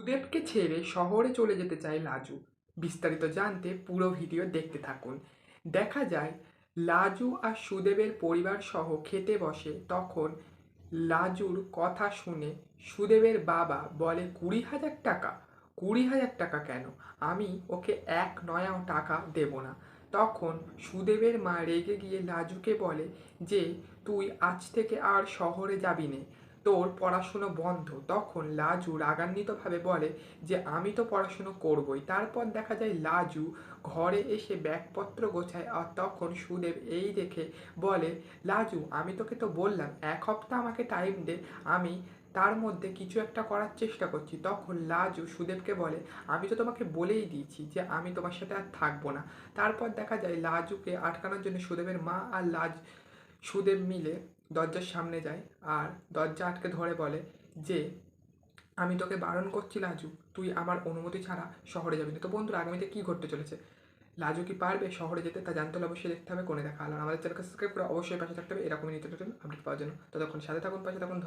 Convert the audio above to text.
সুদেবকে ছেড়ে শহরে চলে যেতে চায় লাজু। বিস্তারিত জানতে পুরো ভিডিও দেখতে থাকুন। দেখা যায় লাজু আর সুদেবের পরিবার সহ খেতে বসে, তখন লাজুর কথা শুনে সুদেবের বাবা বলে 20,000 টাকা? 20,000 টাকা কেন? আমি ওকে এক নয়াও টাকা দেব না। তখন সুদেবের মা রেগে গিয়ে লাজুকে বলে যে তুই আজ থেকে আর শহরে যাবি নে, তোর পড়াশুনো বন্ধ। তখন লাজু রাগান্বিতভাবে বলে যে আমি তো পড়াশুনো করবই। তারপর দেখা যায় লাজু ঘরে এসে ব্যাগপত্র গোছায়, আর তখন সুদেব এই দেখে বলে লাজু আমি তোকে তো বললাম 1 সপ্তাহ আমাকে টাইম দে, আমি তার মধ্যে কিছু একটা করার চেষ্টা করছি। তখন লাজু সুদেবকে বলে আমি তো তোমাকে বলেই দিয়েছি যে আমি তোমার সাথে আর থাকবো না। তারপর দেখা যায় লাজুকে আটকানোর জন্য সুদেবের মা আর সুদেব মিলে দরজার সামনে যায়, আর দরজা আটকে ধরে বলে যে আমি তোকে বারণ করছি লাজু, তুই আমার অনুমতি ছাড়া শহরে যাবি না। তো বন্ধুরা, আগামীতে কী ঘটতে চলেছে, লাজু কি পারবে শহরে যেতে, তা জানতে হলে অবশ্যই দেখতে হবে কোণে দেখা আলো। আমাদের চ্যানেলকে সাবস্ক্রাইব করে অবশ্যই পাশে থাকতে হবে এরকমই নিত্য নতুন আপডেট পাওয়ার জন্য। ততক্ষণ সাথে থাকুন, পাশে থাকুন।